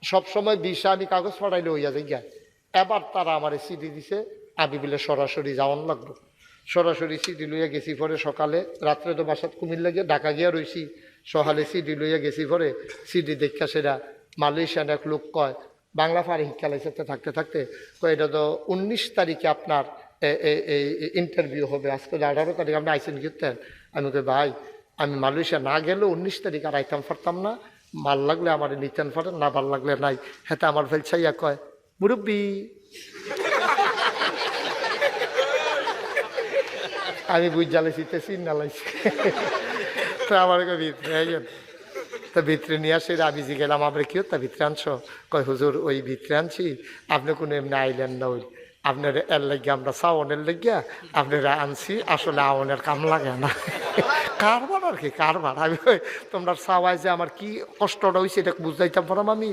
সবসময় ভিসা আমি কাগজ পাঠাইলে হইয়া যাই গিয়া। এবার তারা আমার সিডি দিছে, আমি বলে সরাসরি যাওয়ান লাগবো। সরাসরি সিডি লইয়া গেছি, পরে সকালে রাত্রে তো বাসাত কুমিল্লা গিয়ে ঢাকা গিয়া রইছি, সকালে সিডি লইয়া গেছি, পরে সিডি দেখা সেটা মালয়েশিয়ান এক লোক কয়, বাংলা পারে শিক্ষা লাইসেন্সে থাকতে থাকতে কয় এটা তো 19 তারিখে আপনার ইন্টারভিউ হবে, আজকে 18 তারিখ আপনি আইসেন কিনতেন। আমি কই ভাই আমি মালয়েশিয়া না গেলেও 19 তারিখ আর আইতাম পারতাম না, ভাল লাগলে আমার নিতেন পারেন, না ভাল লাগলে নাই। হেতে আমার ফেলছাইয়া কয় মুরব্বী। আমি বুঝ জ্বালাইছি চিন্না লাইছি। তো আমার ভিতরে তা ভিতরে নিয়ে আসে, আমি গেলাম আমরা কি তা ভিতরে আনছো? কয় হুজুর ওই ভিতরে আনছি, আপনি কোনো এমনি আইলেন না, ওই আপনার এর লাগিয়া আমরা চাওনের লাগিয়া আপনারা আনছি, আসলে আওনের কাম লাগে না। কারবার আর কি কারবার। আমি তোমরা চাওয়াই যে আমার কি কষ্টটা হয়েছে এটা বুঝাইতাম পারাম আমি।